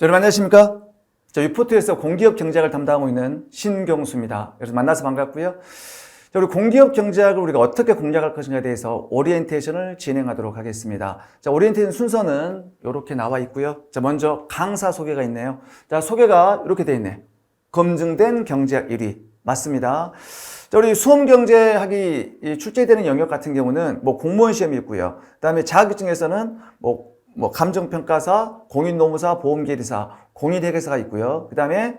여러분 안녕하십니까? 저 유포트에서 공기업 경제학을 담당하고 있는 신경수입니다. 그래서 만나서 반갑고요. 자, 우리 공기업 경제학을 우리가 어떻게 공략할 것인가에 대해서 오리엔테이션을 진행하도록 하겠습니다. 자, 오리엔테이션 순서는 이렇게 나와 있고요. 자, 먼저 강사 소개가 있네요. 자, 소개가 이렇게 돼 있네. 검증된 경제학 1위. 맞습니다. 자, 우리 수험경제학이 출제되는 영역 같은 경우는 뭐 공무원 시험이 있고요. 그 다음에 자격증에서는 뭐 감정평가사, 공인노무사, 보험계리사, 공인회계사가 있고요. 그 다음에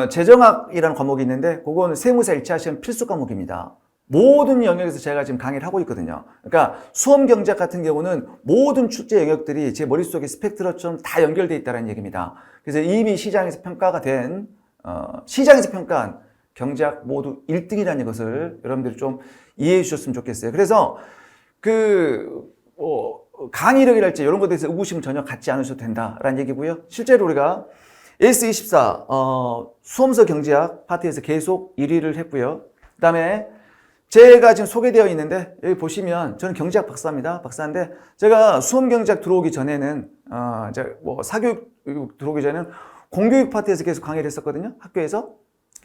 재정학이라는 과목이 있는데, 그건 세무사 1차 시험 필수 과목입니다. 모든 영역에서 제가 지금 강의를 하고 있거든요. 그러니까 수험경제학 같은 경우는 모든 출제 영역들이 제 머릿속에 스펙트럼처럼 다 연결되어 있다는 얘기입니다. 그래서 이미 시장에서 평가가 된, 시장에서 평가한 경제학 모두 1등이라는 것을 여러분들이 좀 이해해 주셨으면 좋겠어요. 그래서 강의력이랄지 이런 것에 대해서 의구심 전혀 갖지 않으셔도 된다라는 얘기고요. 실제로 우리가 AS24 수험서 경제학 파트에서 계속 1위를 했고요. 그 다음에 제가 지금 소개되어 있는데 여기 보시면 저는 경제학 박사입니다. 박사인데 제가 수험 경제학 들어오기 전에는 이제 뭐 사교육 들어오기 전에는 공교육 파트에서 계속 강의를 했었거든요. 학교에서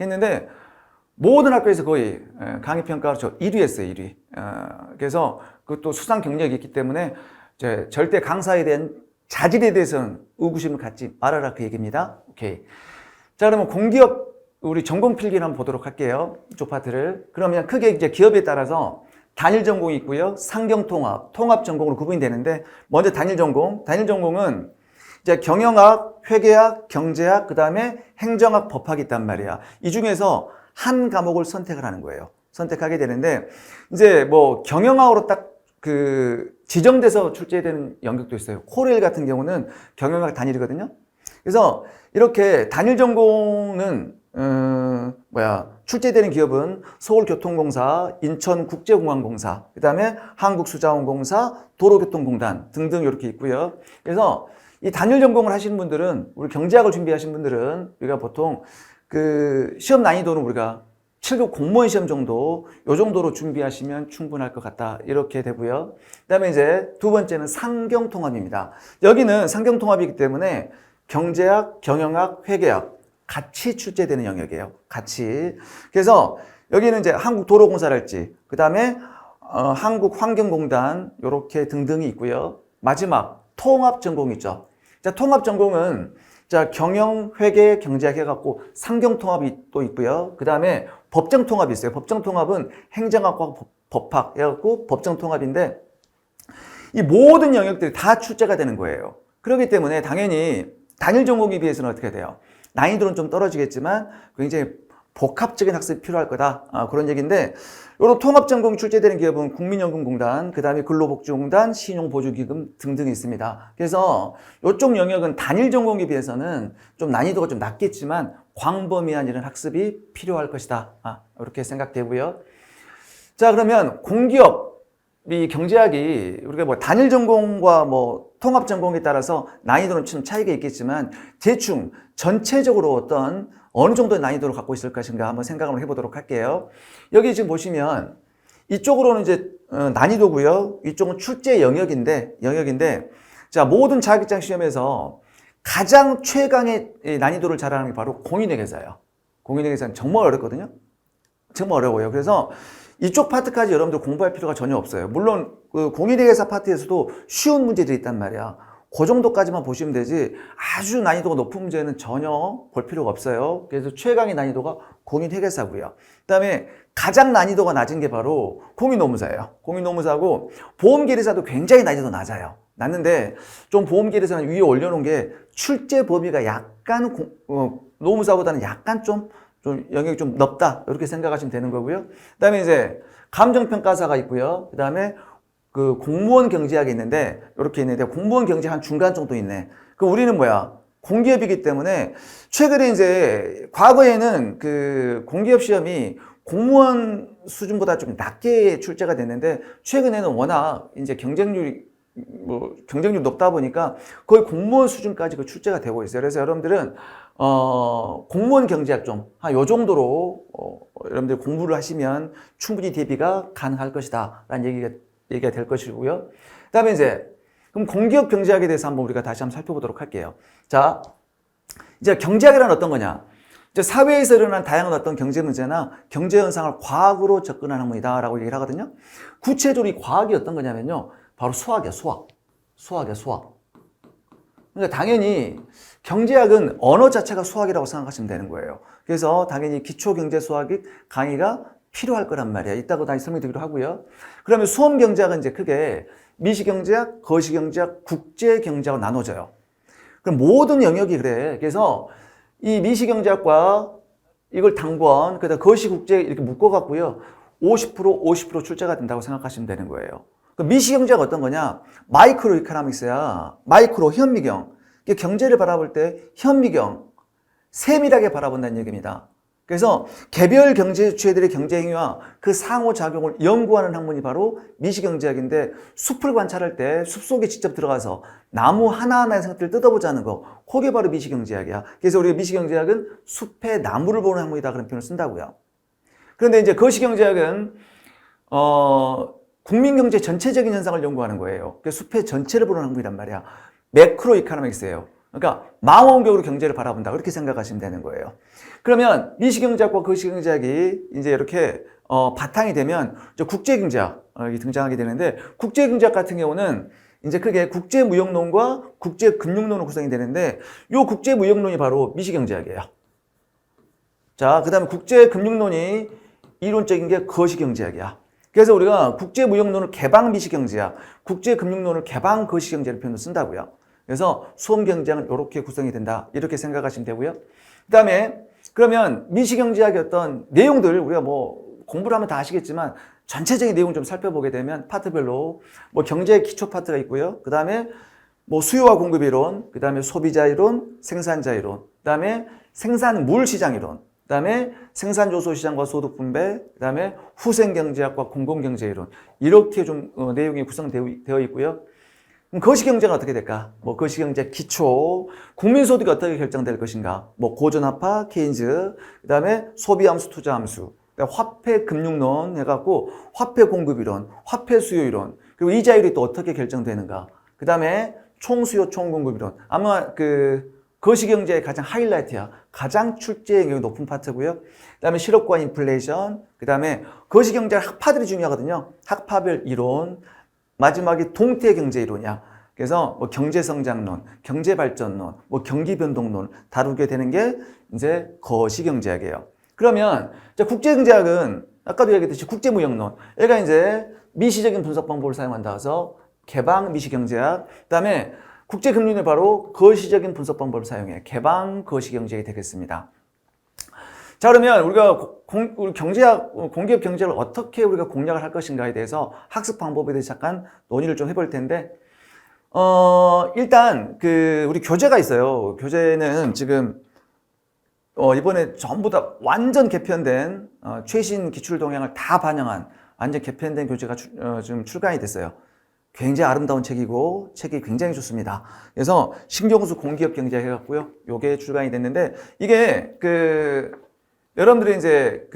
했는데 모든 학교에서 거의 강의 평가로 저 1위 했어요. 1위. 그래서 그것도 수상 경력이 있기 때문에 절대 강사에 대한 자질에 대해서는 의구심을 갖지 말아라 그 얘기입니다. 오케이. 자, 그러면 공기업 우리 전공 필기를 한번 보도록 할게요. 이쪽 파트를. 그러면 크게 이제 기업에 따라서 단일 전공이 있고요. 상경통합, 통합 전공으로 구분이 되는데 먼저 단일 전공. 단일 전공은 이제 경영학, 회계학, 경제학, 그다음에 행정학, 법학이 있단 말이야. 이 중에서 한 과목을 선택을 하는 거예요. 선택하게 되는데 이제 뭐 경영학으로 딱 지정돼서 출제되는 영역도 있어요. 코레일 같은 경우는 경영학 단일이거든요. 그래서 이렇게 단일 전공은 출제되는 기업은 서울교통공사, 인천국제공항공사, 그 다음에 한국수자원공사, 도로교통공단 등등 이렇게 있고요. 그래서 이 단일 전공을 하시는 분들은, 우리 경제학을 준비하시는 분들은 우리가 보통 시험 난이도는 우리가 7급 공무원 시험 정도, 요 정도로 준비하시면 충분할 것 같다. 이렇게 되고요. 그 다음에 이제 두 번째는 상경통합입니다. 여기는 상경통합이기 때문에 경제학, 경영학, 회계학 같이 출제되는 영역이에요. 같이. 그래서 여기는 이제 한국도로공사랄지, 그 다음에 한국환경공단, 요렇게 등등이 있고요. 마지막, 통합전공이 있죠. 자, 통합전공은 경영, 회계, 경제학 해갖고 상경통합이 또 있고요. 그 다음에 법정통합이 있어요. 법정통합은 행정학과 법학 해갖고 법정통합인데 이 모든 영역들이 다 출제가 되는 거예요. 그렇기 때문에 당연히 단일 전공에 비해서는 어떻게 돼요? 난이도는 좀 떨어지겠지만 굉장히 복합적인 학습이 필요할 거다. 그런 얘기인데, 요런 통합전공 출제되는 기업은 국민연금공단, 그 다음에 근로복지공단, 신용보조기금 등등이 있습니다. 그래서 이쪽 영역은 단일 전공에 비해서는 좀 난이도가 좀 낮겠지만 광범위한 이런 학습이 필요할 것이다. 이렇게 생각되고요. 자, 그러면 공기업이 경제학이 우리가 뭐 단일 전공과 뭐 통합 전공에 따라서 난이도는 좀 차이가 있겠지만 대충 전체적으로 어느 정도의 난이도를 갖고 있을 것인가 한번 생각을 해보도록 할게요. 여기 지금 보시면 이쪽으로는 이제 난이도고요. 이쪽은 출제 영역인데 자, 모든 자격증 시험에서 가장 최강의 난이도를 자랑하는 게 바로 공인회계사예요. 공인회계사는 정말 어렵거든요. 정말 어려워요. 그래서 이쪽 파트까지 여러분들 공부할 필요가 전혀 없어요. 물론 공인회계사 파트에서도 쉬운 문제들이 있단 말이야. 그 정도까지만 보시면 되지 아주 난이도가 높은 문제는 전혀 볼 필요가 없어요. 그래서 최강의 난이도가 공인회계사고요. 그 다음에 가장 난이도가 낮은 게 바로 공인노무사예요. 공인노무사고 보험계리사도 굉장히 난이도가 낮아요. 낮는데 좀 보험계리사는 위에 올려놓은 게 출제 범위가 약간 노무사보다는 약간 좀 영역이 좀 넓다 이렇게 생각하시면 되는 거고요. 그 다음에 이제 감정평가사가 있고요. 그 다음에 공무원 경제학이 있는데 이렇게 있는데 공무원 경제학 한 중간 정도 있네. 우리는 공기업이기 때문에 최근에 이제 과거에는 공기업 시험이 공무원 수준보다 좀 낮게 출제가 됐는데 최근에는 워낙 이제 경쟁률이 높다 보니까 거의 공무원 수준까지 출제가 되고 있어요. 그래서 여러분들은 공무원 경제학 요 정도로 여러분들 공부를 하시면 충분히 대비가 가능할 것이다 라는 얘기가 될 것이고요. 그 다음에 이제 그럼 공기업 경제학에 대해서 한번 우리가 다시 한번 살펴보도록 할게요. 자, 이제 경제학이란 어떤 거냐? 이제 사회에서 일어난 다양한 어떤 경제 문제나 경제 현상을 과학으로 접근하는 학문이다라고 얘기를 하거든요. 구체적으로 이 과학이 어떤 거냐면요. 바로 수학이야, 수학. 수학이야, 수학. 그러니까 당연히 경제학은 언어 자체가 수학이라고 생각하시면 되는 거예요. 그래서 당연히 기초경제 수학이 강의가 필요할 거란 말이야. 이따가 다시 설명드리기로 하고요. 그러면 수험경제학은 이제 크게 미시경제학, 거시경제학, 국제경제학으로 나눠져요. 그럼 모든 영역이 그래. 그래서 이 미시경제학과 이걸 당권, 그다음 거시국제 이렇게 묶어갖고요. 50% 출제가 된다고 생각하시면 되는 거예요. 미시경제가 어떤 거냐? 마이크로 이코노믹스야. 마이크로 현미경. 경제를 바라볼 때 현미경, 세밀하게 바라본다는 얘기입니다. 그래서 개별 경제 주체들의 경제 행위와 그 상호작용을 연구하는 학문이 바로 미시경제학인데 숲을 관찰할 때 숲속에 직접 들어가서 나무 하나하나의 상태를 뜯어보자는 거, 그게 바로 미시경제학이야. 그래서 우리가 미시경제학은 숲의 나무를 보는 학문이다 그런 표현을 쓴다고요. 그런데 이제 거시경제학은 국민경제 전체적인 현상을 연구하는 거예요. 그래서 숲의 전체를 보는 학문이란 말이야. 매크로 이코노믹스예요. 그러니까 망원경으로 경제를 바라본다. 그렇게 생각하시면 되는 거예요. 그러면 미시경제학과 거시경제학이 이제 이렇게 바탕이 되면 이제 국제경제학이 등장하게 되는데 국제경제학 같은 경우는 이제 크게 국제무역론과 국제금융론으로 구성이 되는데 이 국제무역론이 바로 미시경제학이에요. 자, 그 다음에 국제금융론이 이론적인 게 거시경제학이야. 그래서 우리가 국제무역론을 개방 미시경제학, 국제금융론을 개방 거시경제를 표현을 쓴다고요. 그래서 수험경제학은 이렇게 구성이 된다. 이렇게 생각하시면 되고요. 그 다음에 그러면 미시경제학의 어떤 내용들 우리가 뭐 공부를 하면 다 아시겠지만 전체적인 내용 좀 살펴보게 되면 파트별로 뭐 경제의 기초 파트가 있고요. 그 다음에 뭐 수요와 공급 이론, 그 다음에 소비자 이론, 생산자 이론, 그 다음에 생산물 시장 이론, 그 다음에 생산조소시장과 소득분배, 그 다음에 후생경제학과 공공경제 이론 이렇게 좀 내용이 구성되어 있고요. 그럼 거시경제가 어떻게 될까? 뭐 거시경제 기초, 국민소득이 어떻게 결정될 것인가? 뭐 고전화파, 케인즈, 그 다음에 소비함수, 투자함수, 화폐금융론 해갖고 화폐공급이론, 화폐수요이론, 그리고 이자율이 또 어떻게 결정되는가? 그 다음에 총수요, 총공급이론. 아마 거시경제의 가장 하이라이트야. 가장 출제량이 높은 파트고요. 그 다음에 실업과 인플레이션, 그 다음에 거시경제 학파들이 중요하거든요. 학파별 이론, 마지막이 동태경제 이론이야. 그래서 뭐 경제성장론, 경제발전론, 뭐 경기변동론 다루게 되는 게 이제 거시경제학이에요. 그러면 국제경제학은 아까도 얘기했듯이 국제무역론, 얘가 이제 미시적인 분석 방법을 사용한다 해서 개방 미시경제학, 그 다음에 국제금융은 바로 거시적인 분석 방법을 사용해 개방 거시경제학이 되겠습니다. 자, 그러면 우리가 우리 경제학, 공기업 경제를 어떻게 우리가 공략을 할 것인가에 대해서 학습 방법에 대해서 잠깐 논의를 좀 해볼 텐데, 일단 우리 교재가 있어요. 교재는 지금 이번에 전부 다 완전 개편된 최신 기출 동향을 다 반영한 완전 개편된 교재가 지금 출간이 됐어요. 굉장히 아름다운 책이고 책이 굉장히 좋습니다. 그래서 신경수 공기업 경제학 해갖고요. 요게 출간이 됐는데 이게 여러분들이 이제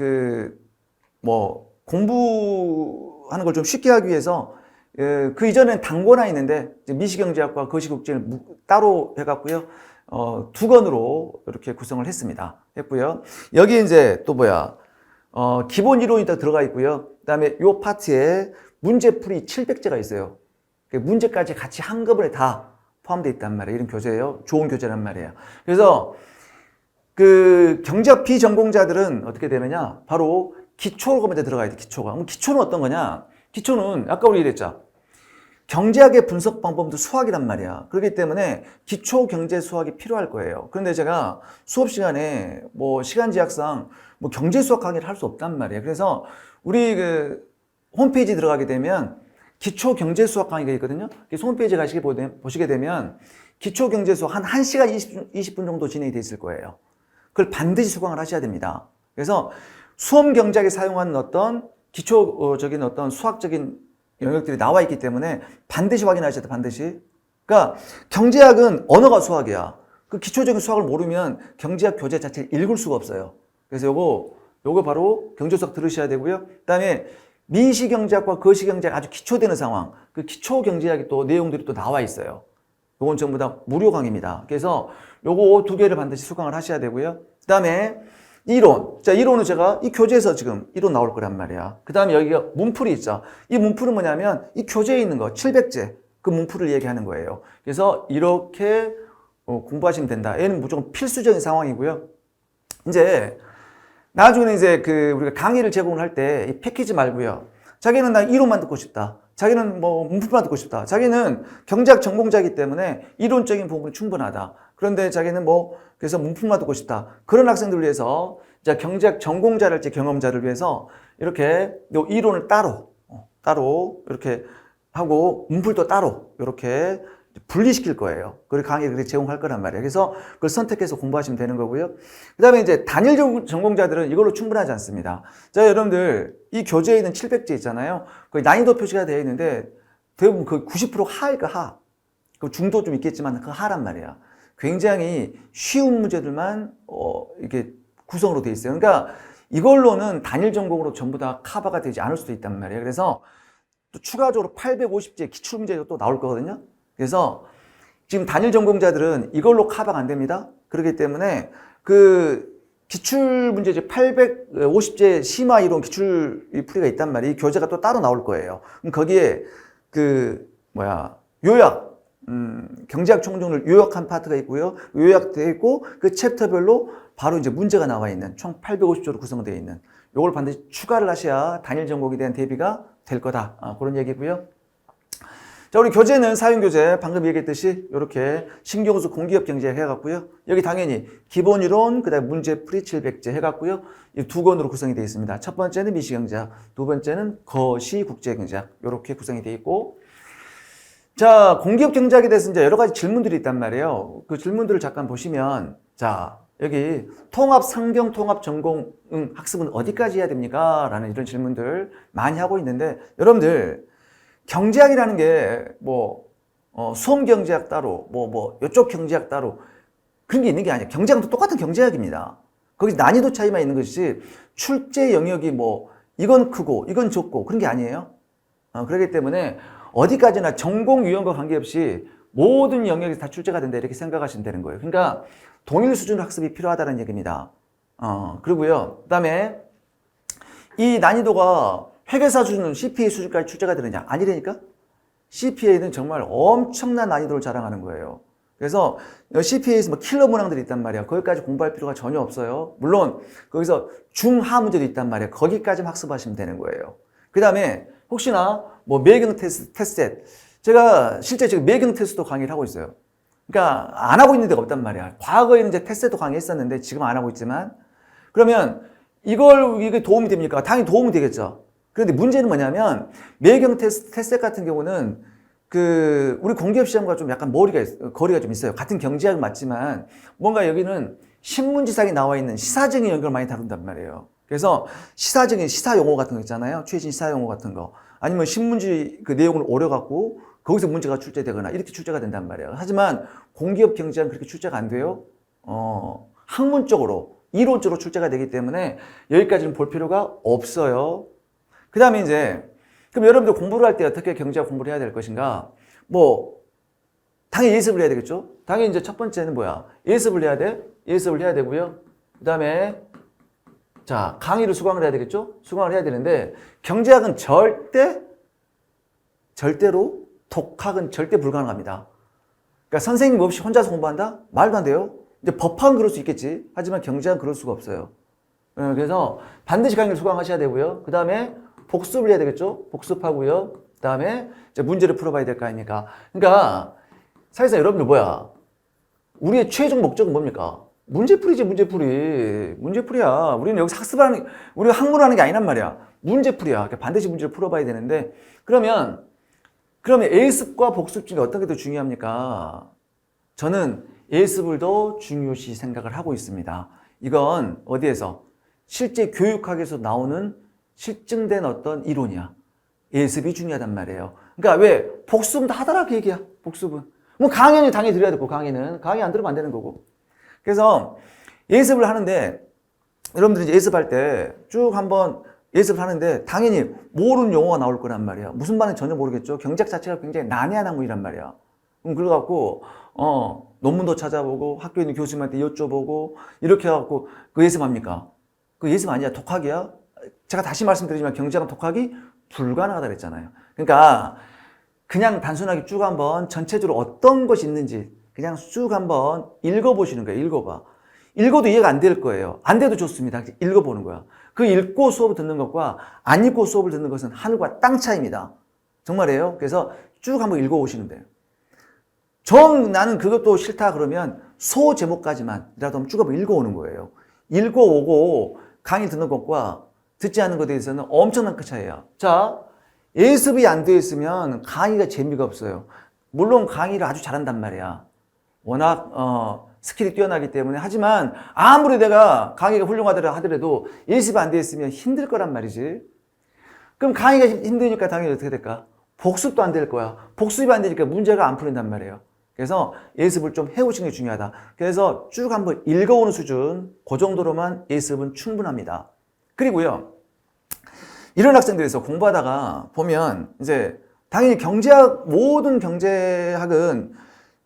뭐 공부하는 걸 좀 쉽게 하기 위해서 그 이전엔 단권화 있는데 미시경제학과 거시국제를 따로 해갖고요. 두 권으로 이렇게 구성을 했고요. 여기 이제 또 기본 이론이 다 들어가 있고요. 그 다음에 요 파트에 문제풀이 700제가 있어요. 문제까지 같이 한꺼번에 다 포함되어 있단 말이에요. 이런 교재예요. 좋은 교재란 말이에요. 그래서 경제학 비전공자들은 어떻게 되느냐? 바로 기초가 먼저 들어가야 돼, 기초가. 그럼 기초는 어떤 거냐? 기초는 아까 우리 얘기했죠. 경제학의 분석 방법도 수학이란 말이야. 그렇기 때문에 기초 경제 수학이 필요할 거예요. 그런데 제가 수업 시간에 뭐 시간 제약상 뭐 경제 수학 강의를 할 수 없단 말이에요. 그래서 우리 홈페이지 들어가게 되면 기초 경제 수학 강의가 있거든요. 그래서 홈페이지 보시게 되면 기초 경제 수학 한 1시간 20분 정도 진행이 돼 있을 거예요. 그걸 반드시 수강을 하셔야 됩니다. 그래서 수험 경제학에 사용하는 어떤 기초적인 어떤 수학적인 영역들이 나와 있기 때문에 반드시 확인하셔야 돼, 반드시. 그러니까 경제학은 언어가 수학이야. 그 기초적인 수학을 모르면 경제학 교재 자체를 읽을 수가 없어요. 그래서 요거 바로 경제수학 들으셔야 되고요. 그 다음에 미시경제학과 거시경제학 아주 기초되는 상황, 그 기초경제학이 또 내용들이 또 나와 있어요. 이건 전부 다 무료 강의입니다. 그래서 요거 두 개를 반드시 수강을 하셔야 되고요. 그 다음에 이론. 자, 이론은 제가 이 교재에서 지금 이론 나올 거란 말이야. 그 다음에 여기가 문풀이 있죠. 이 문풀은 뭐냐면 이 교재에 있는 거, 700제. 그 문풀을 얘기하는 거예요. 그래서 이렇게 공부하시면 된다. 얘는 무조건 필수적인 상황이고요. 이제 나중에 이제 우리가 강의를 제공을 할 때 이 패키지 말고요. 자기는 나 이론만 듣고 싶다. 자기는 뭐 문풀만 듣고 싶다. 자기는 경제학 전공자이기 때문에 이론적인 부분이 충분하다. 그런데 자기는 뭐 그래서 문풀만 듣고 싶다. 그런 학생들을 위해서 자 경제학 전공자랄지 경험자를 위해서 이렇게 요 이론을 따로 이렇게 하고 문풀도 따로 이렇게 분리시킬 거예요. 그리고 강의를 그렇게 제공할 거란 말이에요. 그래서 그걸 선택해서 공부하시면 되는 거고요. 그 다음에 이제 단일 전공자들은 이걸로 충분하지 않습니다. 자, 여러분들, 이 교재에 있는 700제 있잖아요. 거기 난이도 표시가 되어 있는데 대부분 그 90% 하일까 하. 그 중도 좀 있겠지만 그 하란 말이야. 굉장히 쉬운 문제들만, 이게 구성으로 되어 있어요. 그러니까 이걸로는 단일 전공으로 전부 다 커버가 되지 않을 수도 있단 말이에요. 그래서 또 추가적으로 850제 기출문제가 또 나올 거거든요. 그래서 지금 단일 전공자들은 이걸로 커버가 안 됩니다. 그렇기 때문에 그 기출문제집 850제 심화 이론 기출 풀이가 있단 말이에요. 이 교재가 또 따로 나올 거예요. 그럼 거기에 요약, 경제학 총론을 요약한 파트가 있고요. 요약되어 있고 그 챕터별로 바로 이제 문제가 나와 있는 총 850조로 구성되어 있는 요걸 반드시 추가를 하셔야 단일 전공에 대한 대비가 될 거다. 그런 얘기고요. 자, 우리 교재는 사용교재 방금 얘기했듯이 이렇게 신경수 공기업 경제 해갖고요. 여기 당연히 기본이론, 그 다음에 문제풀이 700제 해갖고요. 이 두 권으로 구성이 되어 있습니다. 첫 번째는 미시경제학, 두 번째는 거시국제경제학 이렇게 구성이 되어 있고, 자, 공기업 경제학에 대해서 이제 여러 가지 질문들이 있단 말이에요. 그 질문들을 잠깐 보시면, 자, 여기 통합 상경 통합 전공 학습은 어디까지 해야 됩니까? 라는 이런 질문들 많이 하고 있는데, 여러분들 경제학이라는 게 수험 경제학 따로 이쪽 경제학 따로 그런 게 있는 게 아니에요. 경제학도 똑같은 경제학입니다. 거기 난이도 차이만 있는 것이지 출제 영역이 이건 크고 이건 좁고 그런 게 아니에요. 그렇기 때문에 어디까지나 전공 유형과 관계없이 모든 영역이 다 출제가 된다 이렇게 생각하시면 되는 거예요. 그러니까 동일 수준 학습이 필요하다는 얘기입니다. 그리고요. 그다음에 이 난이도가 회계사 수준, CPA 수준까지 출제가 되느냐? 아니라니까? CPA는 정말 엄청난 난이도를 자랑하는 거예요. 그래서 CPA에서 킬러 문항들이 있단 말이야. 거기까지 공부할 필요가 전혀 없어요. 물론 거기서 중하 문제도 있단 말이야. 거기까지만 학습하시면 되는 거예요. 그 다음에 혹시나 매경 테스트, 제가 실제 지금 매경 테스트도 강의를 하고 있어요. 그러니까 안 하고 있는 데가 없단 말이야. 과거에는 이제 테스트도 강의했었는데 지금 안 하고 있지만 그러면 이게 도움이 됩니까? 당연히 도움이 되겠죠. 그런데 문제는 뭐냐면 매경 테스트 같은 경우는 우리 공기업 시험과 좀 약간 거리가 좀 있어요. 같은 경제학 맞지만 뭔가 여기는 신문지상에 나와 있는 시사적인 연결을 많이 다룬단 말이에요. 그래서 시사적인 시사 용어 같은 거 있잖아요. 최신 시사 용어 같은 거. 아니면 신문지 그 내용을 오려갖고 거기서 문제가 출제되거나 이렇게 출제가 된단 말이에요. 하지만 공기업 경제학은 그렇게 출제가 안 돼요. 학문적으로, 이론적으로 출제가 되기 때문에 여기까지는 볼 필요가 없어요. 그 다음에 이제, 그럼 여러분들 공부를 할 때 어떻게 경제학 공부를 해야 될 것인가? 당연히 예습을 해야 되겠죠? 당연히 이제 첫 번째는 예습을 해야 돼? 예습을 해야 되고요. 그 다음에, 자, 강의를 수강을 해야 되겠죠? 수강을 해야 되는데, 경제학은 절대로, 독학은 절대 불가능합니다. 그러니까 선생님 없이 혼자서 공부한다? 말도 안 돼요. 이제 법학은 그럴 수 있겠지. 하지만 경제학은 그럴 수가 없어요. 그래서 반드시 강의를 수강하셔야 되고요. 그 다음에, 복습을 해야 되겠죠? 복습하고요. 그 다음에 이제 문제를 풀어봐야 될 거 아닙니까? 그러니까 사실상 여러분들 우리의 최종 목적은 뭡니까? 문제풀이지, 문제풀이. 문제풀이야. 우리는 여기서 우리가 학문을 하는 게 아니란 말이야. 문제풀이야. 그러니까 반드시 문제를 풀어봐야 되는데 그러면 예습과 복습 중에 어떤 게 더 중요합니까? 저는 예습을 더 중요시 생각을 하고 있습니다. 이건 어디에서? 실제 교육학에서 나오는 실증된 어떤 이론이야. 예습이 중요하단 말이에요. 그러니까 왜? 복습은 다 하더라 그 얘기야. 복습은. 강의는 당연히 들어야 되고 강의 안 들으면 안 되는 거고. 그래서 예습을 하는데 여러분들이 이제 예습할 때 쭉 한번 예습을 하는데 당연히 모르는 용어가 나올 거란 말이야. 무슨 말인지 전혀 모르겠죠. 경제학 자체가 굉장히 난해한 학문이란 말이야. 그래갖고 논문도 찾아보고 학교에 있는 교수님한테 여쭤보고 이렇게 해갖고 그 예습합니까? 그 예습 아니야. 독학이야. 제가 다시 말씀드리지만 경제학은 독학이 불가능하다 그랬잖아요. 그러니까 그냥 단순하게 쭉 한번 전체적으로 어떤 것이 있는지 그냥 쭉 한번 읽어보시는 거예요. 읽어봐. 읽어도 이해가 안 될 거예요. 안 돼도 좋습니다. 읽어보는 거야. 그 읽고 수업을 듣는 것과 안 읽고 수업을 듣는 것은 하늘과 땅 차이입니다. 정말이에요. 그래서 쭉 한번 읽어오시면 돼요. 나는 그것도 싫다 그러면 소 제목까지만이라도 쭉 한번 읽어오는 거예요. 읽어오고 강의 듣는 것과 듣지 않는 것에 대해서는 엄청난 그 차이예요. 자, 예습이 안 되어 있으면 강의가 재미가 없어요. 물론 강의를 아주 잘한단 말이야. 워낙 스킬이 뛰어나기 때문에. 하지만 아무리 내가 강의가 훌륭하더라 하더라도 예습이 안 되어 있으면 힘들 거란 말이지. 그럼 강의가 힘드니까 당연히 어떻게 될까? 복습도 안 될 거야. 복습이 안 되니까 문제가 안 풀린단 말이에요. 그래서 예습을 좀 해오시는 게 중요하다. 그래서 쭉 한번 읽어오는 수준, 그 정도로만 예습은 충분합니다. 그리고요, 이런 학생들이 있어. 공부하다가 보면 이제 당연히 모든 경제학은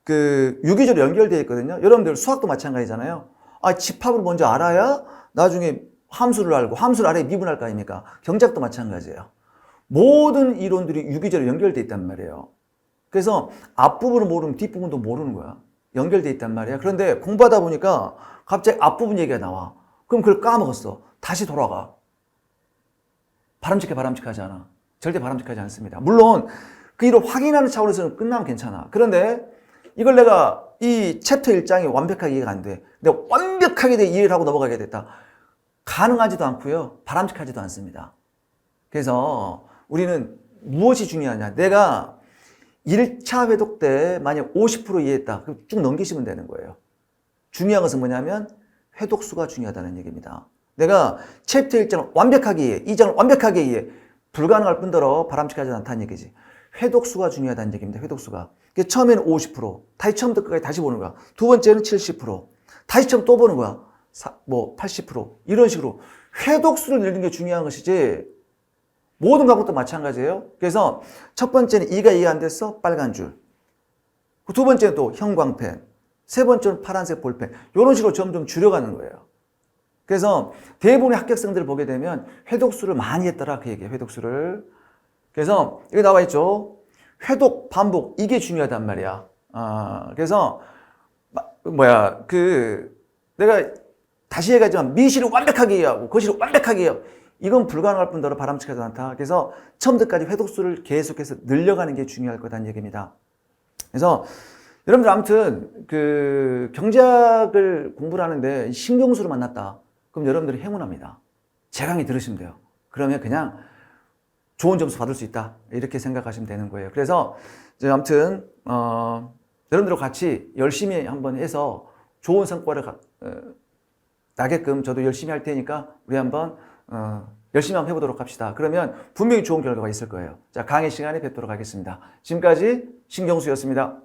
그 유기적으로 연결되어 있거든요. 여러분들 수학도 마찬가지잖아요. 집합을 먼저 알아야 나중에 함수를 알고 함수를 알아야 미분할 거 아닙니까? 경제학도 마찬가지예요. 모든 이론들이 유기적으로 연결되어 있단 말이에요. 그래서 앞부분을 모르면 뒷부분도 모르는 거야. 연결되어 있단 말이야. 그런데 공부하다 보니까 갑자기 앞부분 얘기가 나와. 그럼 그걸 까먹었어. 다시 돌아가. 바람직하지 않아. 절대 바람직하지 않습니다. 물론 그 일을 확인하는 차원에서는 끝나면 괜찮아. 그런데 이걸 내가 이 챕터 1장이 완벽하게 이해가 안 돼. 내가 완벽하게 이해를 하고 넘어가게 됐다. 가능하지도 않고요. 바람직하지도 않습니다. 그래서 우리는 무엇이 중요하냐. 내가 1차 회독 때 만약 50% 이해했다. 그럼 쭉 넘기시면 되는 거예요. 중요한 것은 뭐냐면 회독수가 중요하다는 얘기입니다. 내가 챕터 1장을 완벽하게 이해, 2장을 완벽하게 이해. 불가능할 뿐더러 바람직하지 않다는 얘기지. 회독수가 중요하다는 얘기입니다. 회독수가. 처음에는 50%, 다시 처음부터 끝까지 다시 보는 거야. 두 번째는 70%, 다시 처음 또 보는 거야. 80%, 이런 식으로 회독수를 늘리는 게 중요한 것이지 모든 과목도 마찬가지예요. 그래서 첫 번째는 이가 이해 안 됐어? 빨간 줄. 두 번째는 또 형광펜. 세 번째는 파란색 볼펜. 이런 식으로 점점 줄여가는 거예요. 그래서 대부분의 합격생들을 보게 되면 회독수를 많이 했더라. 그 얘기예요. 회독수를. 그래서 여기 나와 있죠. 회독, 반복, 이게 중요하단 말이야. 그래서 내가 다시 얘기하지만 미시를 완벽하게 이해하고 거시를 완벽하게 이해하고 이건 불가능할 뿐더러 바람직하지 않다. 그래서 처음부터까지 회독수를 계속해서 늘려가는 게 중요할 거다는 얘기입니다. 그래서 여러분들 아무튼 그 경제학을 공부를 하는데 신경수를 만났다. 그럼 여러분들이 행운합니다. 제 강의 들으시면 돼요. 그러면 그냥 좋은 점수 받을 수 있다. 이렇게 생각하시면 되는 거예요. 그래서 이제 아무튼 여러분들과 같이 열심히 한번 해서 좋은 성과를 나게끔 저도 열심히 할 테니까 우리 한번 열심히 한번 해보도록 합시다. 그러면 분명히 좋은 결과가 있을 거예요. 자, 강의 시간에 뵙도록 하겠습니다. 지금까지 신경수였습니다.